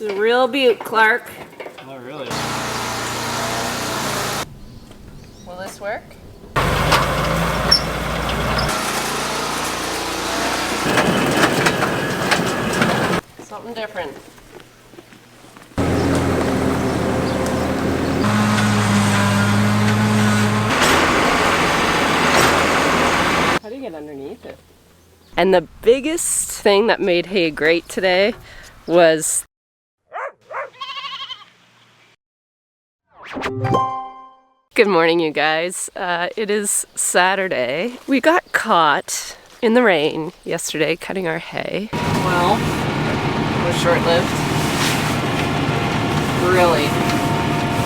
It's a real beaut, Clark. Oh, really? Will this work? Something different. How do you get underneath it? And the biggest thing that made hay great today was good morning, you guys. It is Saturday. We got caught in the rain yesterday cutting our hay. Well, it was short-lived. Really.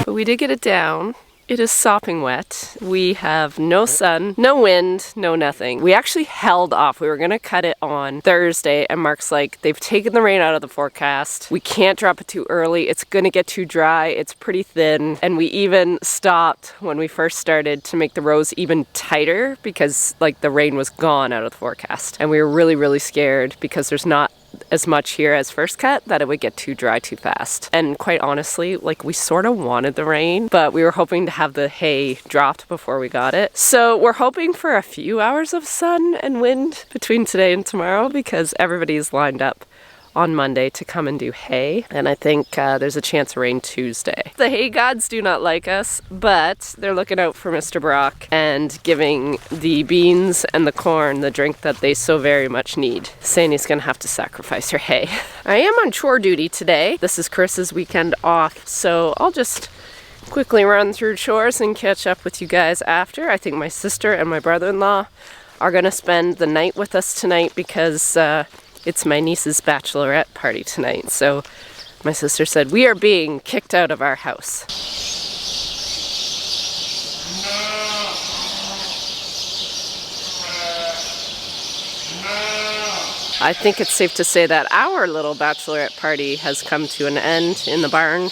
But we did get it down. It is sopping wet. We have no sun, no wind, no nothing. We actually held off. We were gonna cut it on Thursday and Mark's like, they've taken the rain out of the forecast. We can't drop it too early. It's gonna get too dry. It's pretty thin. And we even stopped when we first started to make the rows even tighter because like the rain was gone out of the forecast. And we were really, really scared because there's not as much here as first cut that it would get too dry too fast. And quite honestly, like we sort of wanted the rain, but we were hoping to have the hay dropped before we got it. So we're hoping for a few hours of sun and wind between today and tomorrow because everybody's lined up on Monday to come and do hay, and I think there's a chance of rain Tuesday. The hay gods do not like us, but they're looking out for Mr. Brock and giving the beans and the corn the drink that they so very much need, saying he's gonna have to sacrifice her hay. I am on chore duty today. This is Chris's weekend off, so I'll just quickly run through chores and catch up with you guys after. I think my sister and my brother-in-law are gonna spend the night with us tonight because it's my niece's bachelorette party tonight, so my sister said we are being kicked out of our house. I think it's safe to say that our little bachelorette party has come to an end in the barn,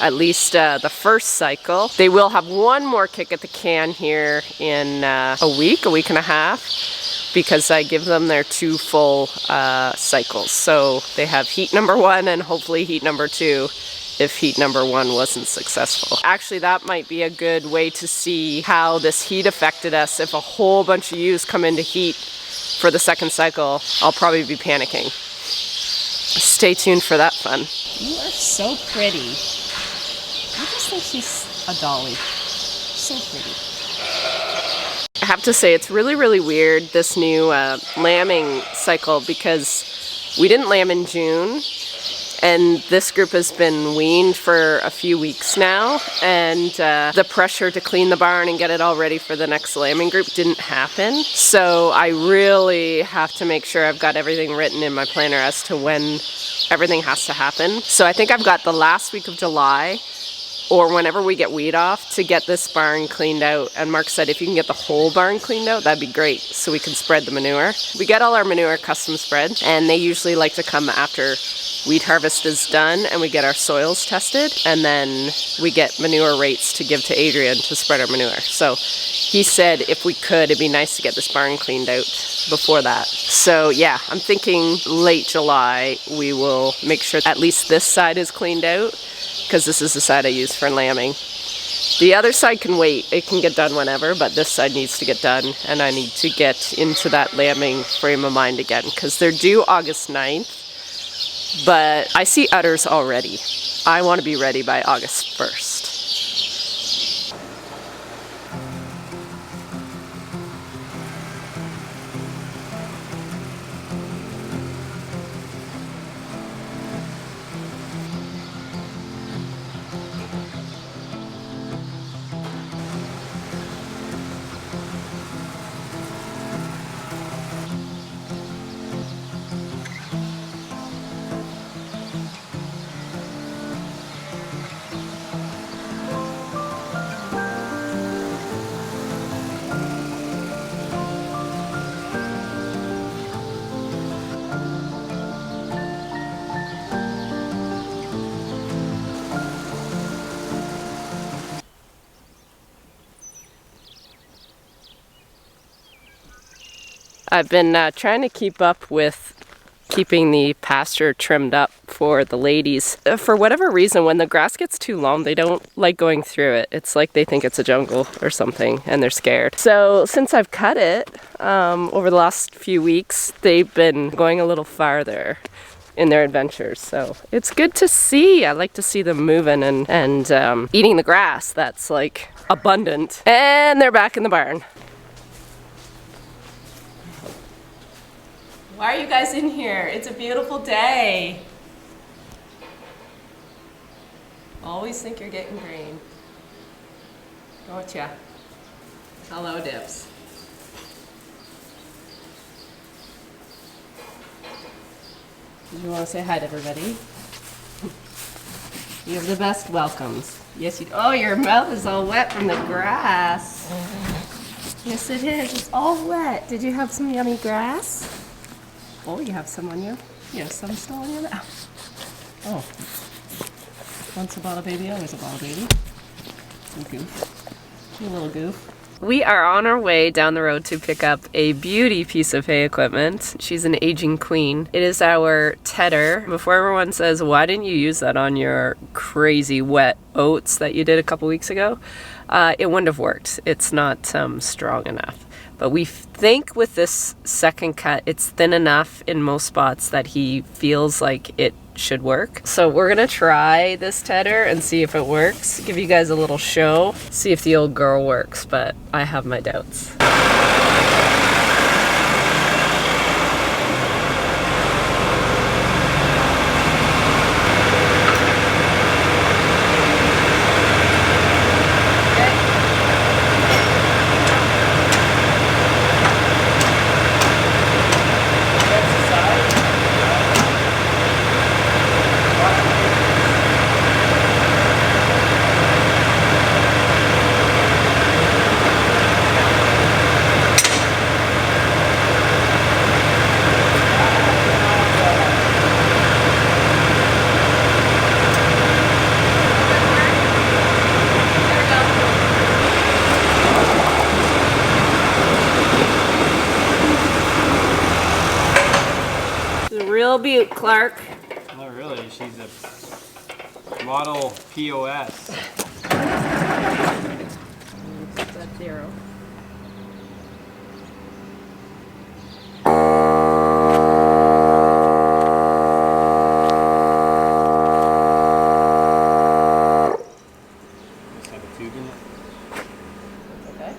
at least the first cycle. They will have one more kick at the can here in a week and a half, because I give them their 2 full cycles. So they have heat number 1 and hopefully heat number 2 if heat number 1 wasn't successful. Actually, that might be a good way to see how this heat affected us. If a whole bunch of ewes come into heat for the second cycle, I'll probably be panicking. Stay tuned for that fun. You are so pretty. I just think she's a dolly. So pretty. I have to say, it's really, really weird, this new lambing cycle, because we didn't lamb in June, and this group has been weaned for a few weeks now, and the pressure to clean the barn and get it all ready for the next lambing group didn't happen. So I really have to make sure I've got everything written in my planner as to when everything has to happen. So I think I've got the last week of July, or whenever we get weed off, to get this barn cleaned out. And Mark said if you can get the whole barn cleaned out, that'd be great, so we can spread the manure. We get all our manure custom spread, and they usually like to come after wheat harvest is done and we get our soils tested, and then we get manure rates to give to Adrian to spread our manure. So he said if we could, it'd be nice to get this barn cleaned out before that. So yeah, I'm thinking late July we will make sure at least this side is cleaned out, because this is the side I use for lambing. The other side can wait, it can get done whenever, but this side needs to get done, and I need to get into that lambing frame of mind again, because they're due August 9th, but I see udders already. I want to be ready by August 1st. I've been trying to keep up with keeping the pasture trimmed up for the ladies. For whatever reason, when the grass gets too long, they don't like going through it. It's like they think it's a jungle or something and they're scared. So since I've cut it over the last few weeks, they've been going a little farther in their adventures. So it's good to see. I like to see them moving and eating the grass that's like abundant. And they're back in the barn. Why are you guys in here? It's a beautiful day. Always think you're getting green. Gotcha. Hello, Dips. Did you want to say hi to everybody? You have the best welcomes. Yes, you do. Oh, your mouth is all wet from the grass. Yes, it is. It's all wet. Did you have some yummy grass? Oh, you have some on you? You have some still on your mouth. Oh. Once a bottle baby, always a bottle baby. You goof. You little goof. We are on our way down the road to pick up a beauty piece of hay equipment. She's an aging queen. It is our tedder. Before everyone says, why didn't you use that on your crazy wet oats that you did a couple weeks ago? It wouldn't have worked. It's not strong enough. But we think with this second cut, it's thin enough in most spots that he feels like it should work. So we're gonna try this tedder and see if it works. Give you guys a little show, see if the old girl works, but I have my doubts. Real beaut, Clark. Not really, she's a model POS. That's 0. Just have a tube in it. Okay.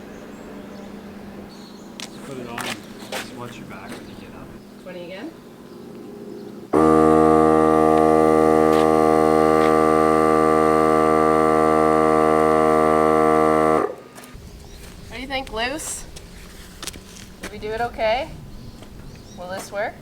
Just put it on and just watch your back when you get up. 20 again. What do you think, Luce? Did we do it okay? Will this work?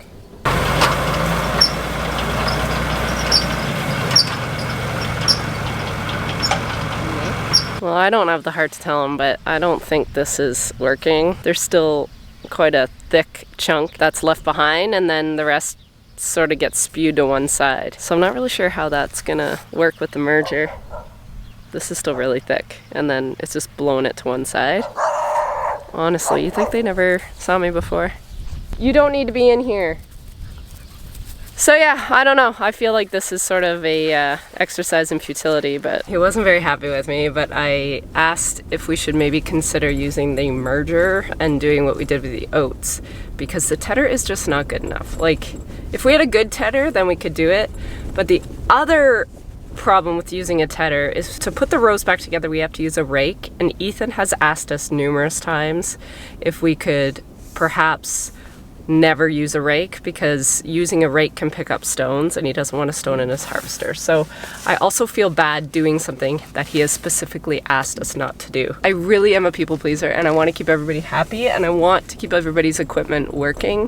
Well, I don't have the heart to tell him, but I don't think this is working. There's still quite a thick chunk that's left behind, and then the rest sort of gets spewed to one side. So I'm not really sure how that's gonna work with the merger. This is still really thick, and then it's just blown it to one side. Honestly, you think they never saw me before? You don't need to be in here. So yeah, I don't know. I feel like this is sort of a exercise in futility, but he wasn't very happy with me, but I asked if we should maybe consider using the merger and doing what we did with the oats, because the tedder is just not good enough. Like, if we had a good tedder, then we could do it, but the other problem with using a tedder is to put the rows back together, we have to use a rake, and Ethan has asked us numerous times if we could perhaps never use a rake, because using a rake can pick up stones and he doesn't want a stone in his harvester. So I also feel bad doing something that he has specifically asked us not to do. I really am a people pleaser, and I want to keep everybody happy, and I want to keep everybody's equipment working.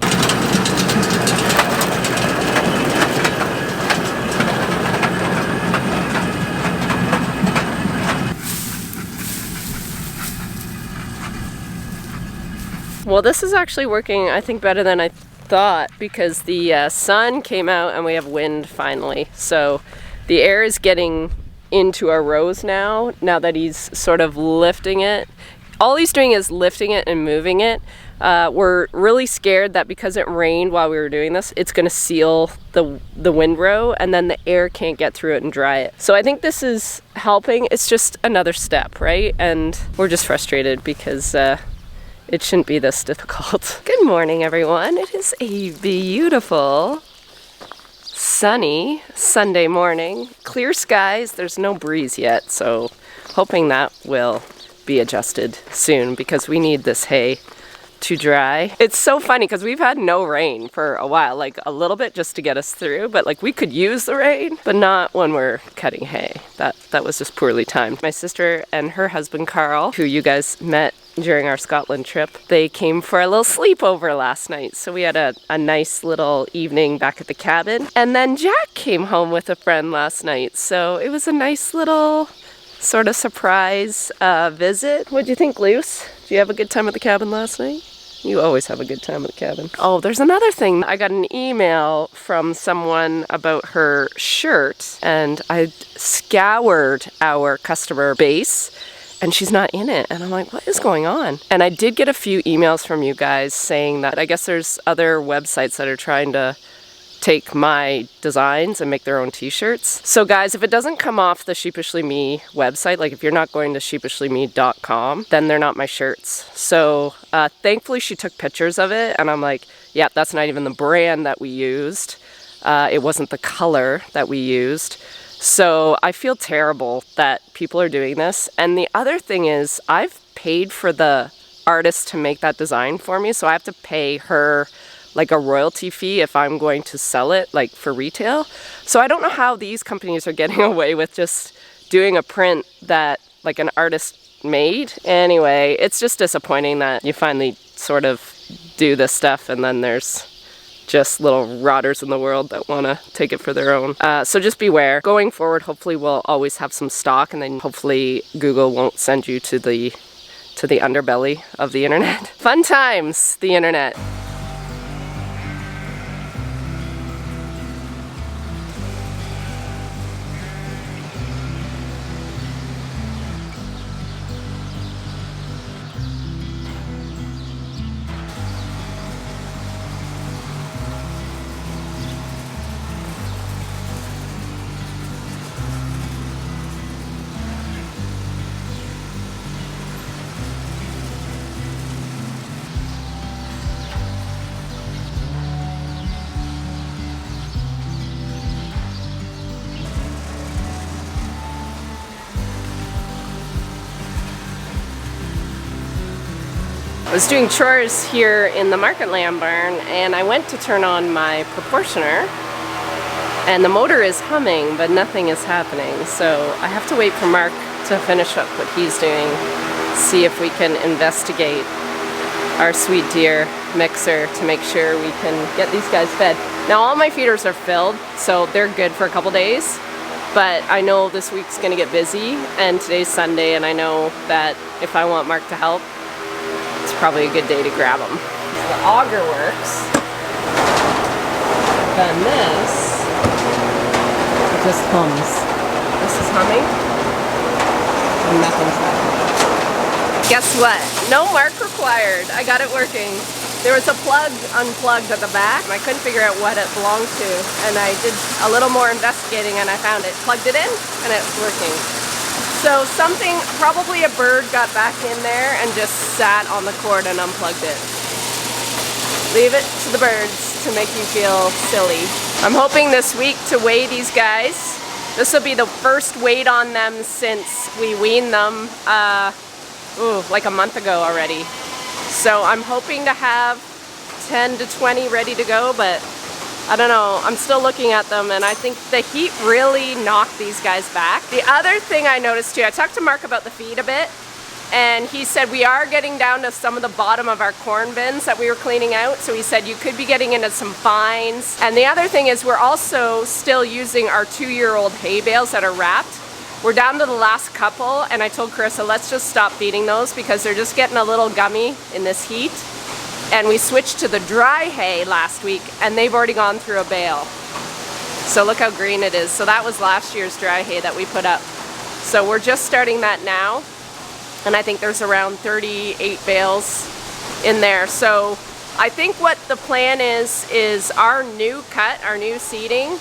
Well, this is actually working, I think, better than I thought, because the sun came out and we have wind finally. So the air is getting into our rows now that he's sort of lifting it. All he's doing is lifting it and moving it, We're really scared that because it rained while we were doing this, it's gonna seal the windrow and then the air can't get through it and dry it. So I think this is helping. It's just another step, right? And we're just frustrated because it shouldn't be this difficult. Good morning, everyone. It is a beautiful, sunny Sunday morning. Clear skies. There's no breeze yet, so hoping that will be adjusted soon because we need this hay to dry. It's so funny because we've had no rain for a while, like a little bit just to get us through, but like we could use the rain, but not when we're cutting hay. That was just poorly timed. My sister and her husband Carl, who you guys met during our Scotland trip, they came for a little sleepover last night. So we had a nice little evening back at the cabin. And then Jack came home with a friend last night. So it was a nice little sort of surprise visit. What'd you think, Luce? Did you have a good time at the cabin last night? You always have a good time at the cabin. Oh, there's another thing. I got an email from someone about her shirt, and I scoured our customer base, and she's not in it. And I'm like, what is going on? And I did get a few emails from you guys saying that I guess there's other websites that are trying to take my designs and make their own t-shirts. So guys, if it doesn't come off the Sheepishly Me website, like if you're not going to sheepishlyme.com, then they're not my shirts. So thankfully she took pictures of it, and I'm like, yeah, that's not even the brand that we used. It wasn't the color that we used. So I feel terrible that people are doing this. And the other thing is, I've paid for the artist to make that design for me, so I have to pay her like a royalty fee if I'm going to sell it, like for retail. So I don't know how these companies are getting away with just doing a print that like an artist made. Anyway, it's just disappointing that you finally sort of do this stuff and then there's just little rotters in the world that want to take it for their own. So just beware. Going forward, hopefully we'll always have some stock, and then hopefully Google won't send you to the underbelly of the internet. Fun times, the internet. I was doing chores here in the market land barn, and I went to turn on my proportioner, and the motor is humming, but nothing is happening. So I have to wait for Mark to finish up what he's doing, see if we can investigate our sweet dear mixer to make sure we can get these guys fed. Now all my feeders are filled, so they're good for a couple days, but I know this week's gonna get busy, and today's Sunday, and I know that if I want Mark to help, it's probably a good day to grab them. The auger works. Then this, it just hums. This is humming, and nothing's happening. Guess what? No Mark required. I got it working. There was a plug unplugged at the back, and I couldn't figure out what it belonged to. And I did a little more investigating, and I found it. Plugged it in, and it's working. So something, probably a bird got back in there and just sat on the cord and unplugged it. Leave it to the birds to make you feel silly. I'm hoping this week to weigh these guys. This will be the first weight on them since we weaned them like a month ago already. So I'm hoping to have 10 to 20 ready to go, but I don't know, I'm still looking at them, and I think the heat really knocked these guys back. The other thing I noticed too, I talked to Mark about the feed a bit, and he said we are getting down to some of the bottom of our corn bins that we were cleaning out, so he said you could be getting into some fines. And the other thing is we're also still using our 2-year-old hay bales that are wrapped. We're down to the last couple, and I told Carissa, let's just stop feeding those because they're just getting a little gummy in this heat. And we switched to the dry hay last week, and they've already gone through a bale. So look how green it is. So that was last year's dry hay that we put up. So we're just starting that now. And I think there's around 38 bales in there. So I think what the plan is our new cut, our new seeding,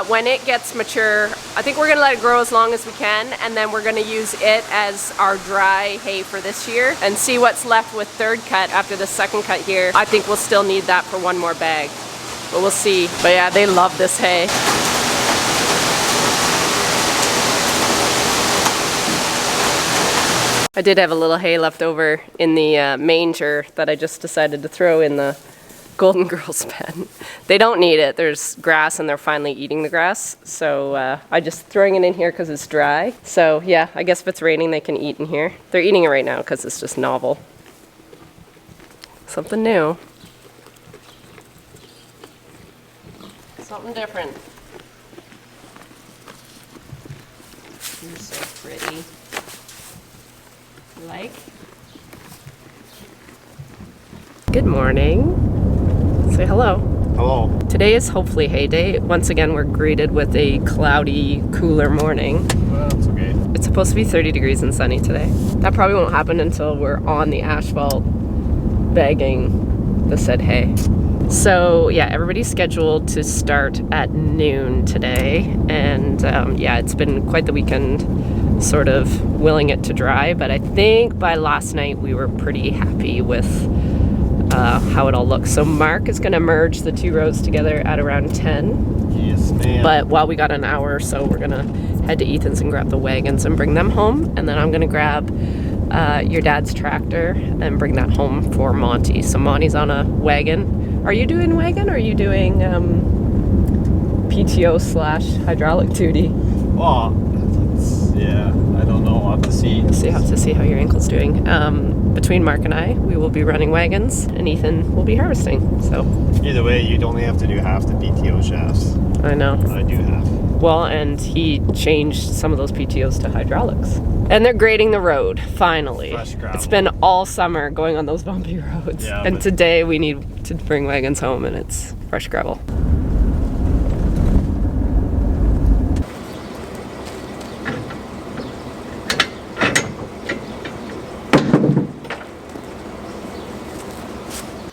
when it gets mature, I think we're gonna let it grow as long as we can, and then we're gonna use it as our dry hay for this year and see what's left with third cut after the second cut here. I think we'll still need that for one more bag, but we'll see. But yeah, they love this hay. I did have a little hay left over in the manger that I just decided to throw in the Golden Girls pen. They don't need it. There's grass and they're finally eating the grass. So I just throwing it in here because it's dry. So yeah, I guess if it's raining they can eat in here. They're eating it right now because it's just novel. Something new. Something different. You're so pretty. Like? Good morning. Say hello. Hello. Today is hopefully hay day. Once again, we're greeted with a cloudy, cooler morning. Well, it's okay. It's supposed to be 30 degrees and sunny today. That probably won't happen until we're on the asphalt bagging the said hay. So yeah, everybody's scheduled to start at noon today. And yeah, it's been quite the weekend sort of willing it to dry, but I think by last night we were pretty happy with how it all looks. So Mark is going to merge the two rows together at around 10. Yes, ma'am. But while we got an hour or so, we're going to head to Ethan's and grab the wagons and bring them home. And then I'm going to grab your dad's tractor and bring that home for Monty. So Monty's on a wagon. Are you doing wagon or are you doing PTO / hydraulic duty? Well, yeah, I don't know. I'll have to see. Have to see how your ankle's doing. Between Mark and I, we will be running wagons, and Ethan will be harvesting. So Either way, you'd only have to do half the PTO shafts. I know. I do half. Well, and he changed some of those PTOs to hydraulics. And they're grading the road, finally. Fresh gravel. It's been all summer going on those bumpy roads. Yeah, and but today we need to bring wagons home, and it's fresh gravel.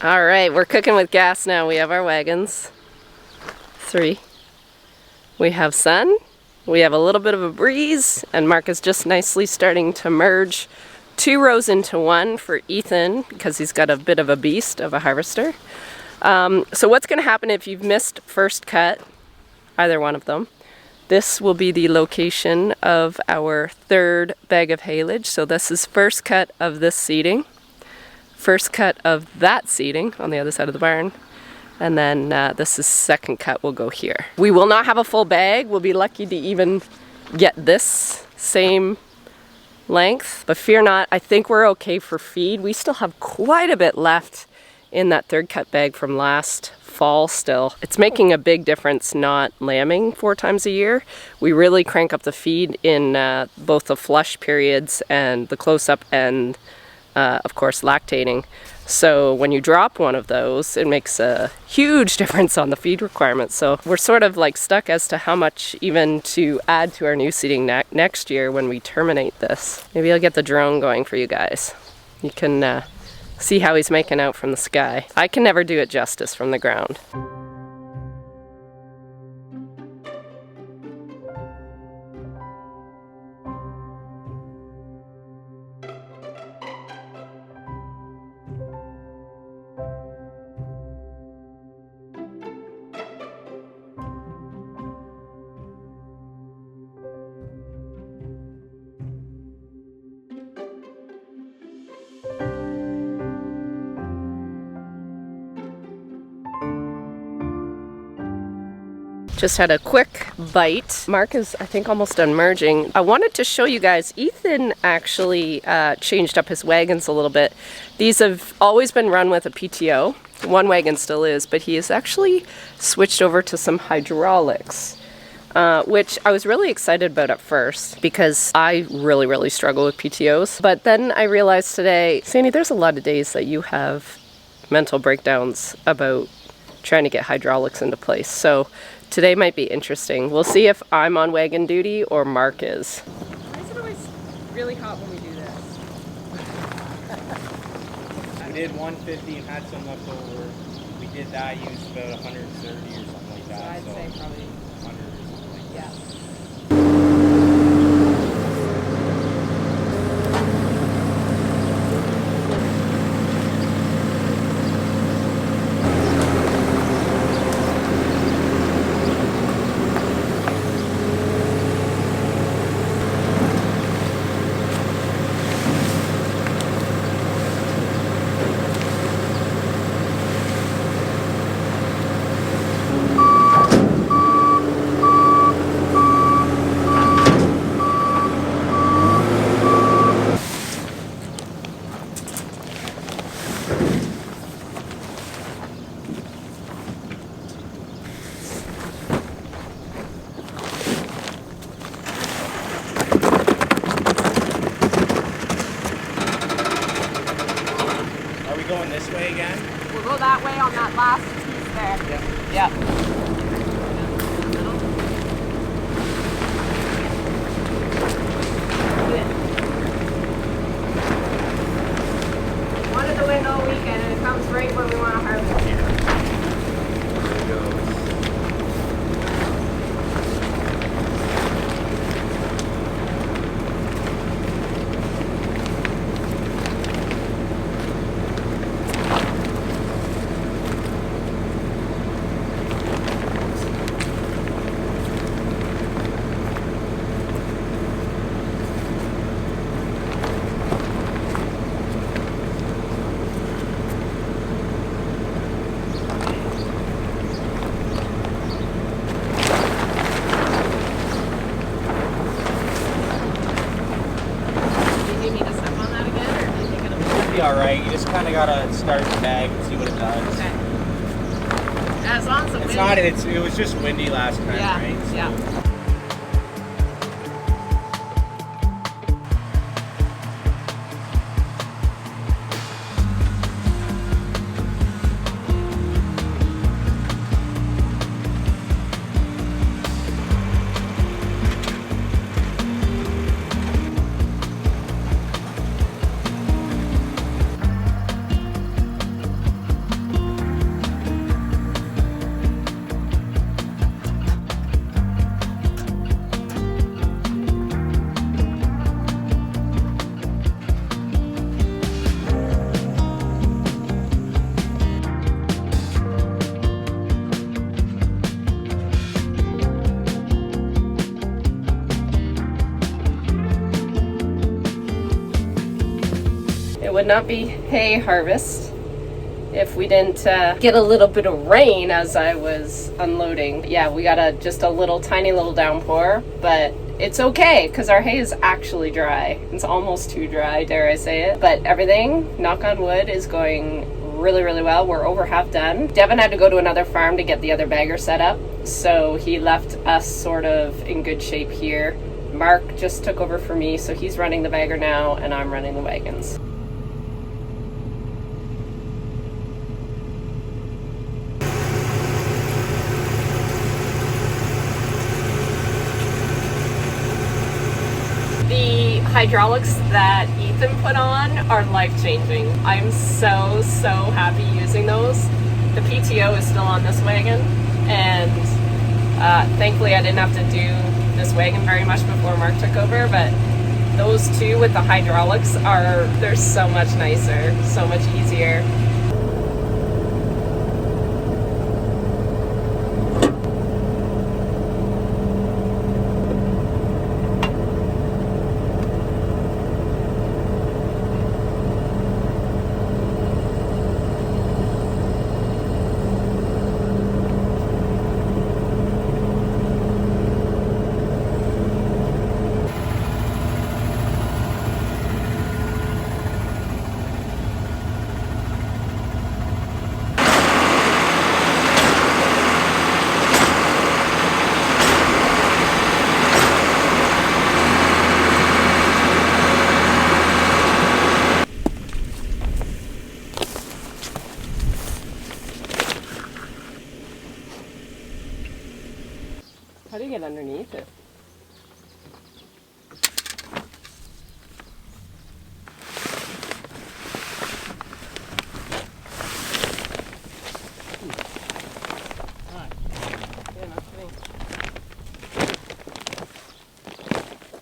All right, we're cooking with gas now. We have our wagons. 3. We have sun. We have a little bit of a breeze, and Mark is just nicely starting to merge 2 rows into one for Ethan because he's got a bit of a beast of a harvester. So what's going to happen if you've missed first cut, either one of them, this will be the location of our third bag of haylage. So this is first cut of this seeding. First cut of that seeding on the other side of the barn, and then this is second cut will go here. We will not have a full bag. We'll be lucky to even get this same length, but fear not, I think we're okay for feed. We still have quite a bit left in that third cut bag from last fall still. It's making a big difference not lambing 4 times a year. We really crank up the feed in both the flush periods and the close-up and of course lactating. So when you drop one of those, it makes a huge difference on the feed requirements. So we're sort of like stuck as to how much even to add to our new seeding next year when we terminate this. Maybe I'll get the drone going for you guys. You can see how he's making out from the sky. I can never do it justice from the ground. Just had a quick bite. Mark is, I think, almost done merging. I wanted to show you guys, Ethan actually changed up his wagons a little bit. These have always been run with a PTO. One wagon still is, but he has actually switched over to some hydraulics, which I was really excited about at first because I really struggle with PTOs. But then I realized today, Sandy, there's a lot of days that you have mental breakdowns about trying to get hydraulics into place. So today might be interesting. We'll see if I'm on wagon duty or Mark is. Why is it always really hot when we do this? did 150 and had some left over. We did that, used about 130 or something like that. So I'd say probably 100 or something like that. yeah. Going this way again? We'll go that way on that last piece there. Yep. Wanted to win all weekend and it comes right when we want to harvest. There it goes. Alright, you just kind of gotta start the bag and see what it does. Okay. As long as the It's wind... not, it was just windy last time, Yeah, right? So yeah. It would not be hay harvest if we didn't get a little bit of rain as I was unloading. Yeah, we got just a little tiny little downpour, but it's okay because our hay is actually dry. It's almost too dry, dare I say it. But everything, knock on wood, is going really, really well. We're over half done. Devin had to go to another farm to get the other bagger set up, so he left us sort of in good shape here. Mark just took over for me, so he's running the bagger now and I'm running the wagons. The hydraulics that Ethan put on are life-changing. I'm so happy using those. The PTO is still on this wagon, and thankfully I didn't have to do this wagon very much before Mark took over, but those two with the hydraulics they're so much nicer, so much easier.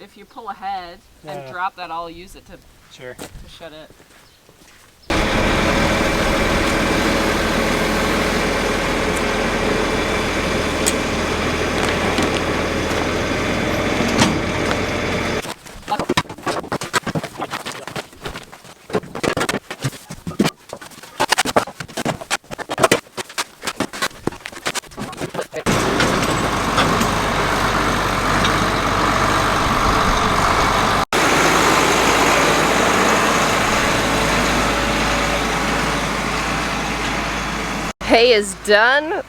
if you pull ahead and Yeah. drop that, I'll use it to Sure. shut it. Hay is done.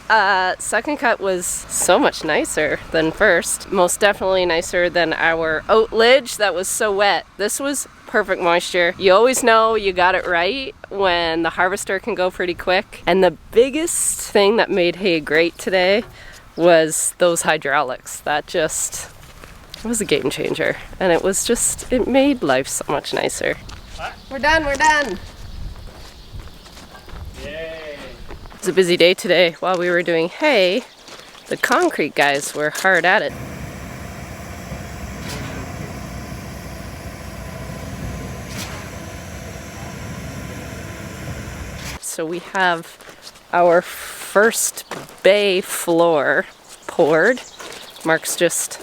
Second cut was so much nicer than first. Most definitely nicer than our oat lidge that was so wet. This was perfect moisture. You always know you got it right when the harvester can go pretty quick. And the biggest thing that made hay great today was those hydraulics. That just, it was a game changer. And it was just, it made life so much nicer. We're done, we're done. Yay. It was a busy day today. While we were doing hay, the concrete guys were hard at it. So we have our first bay floor poured. Mark's just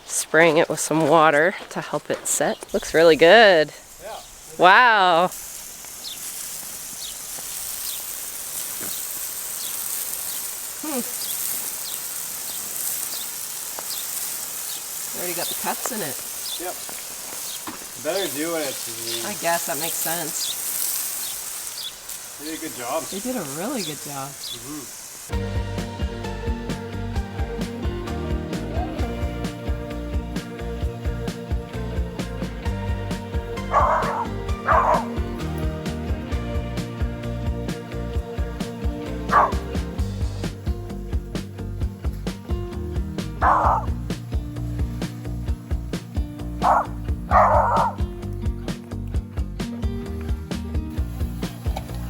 spraying it with some water to help it set. Looks really good. Yeah. Wow. Already got the cuts in it. Yep. Better doing it. I guess that makes sense. You did a good job. They did a really good job.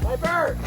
My bird!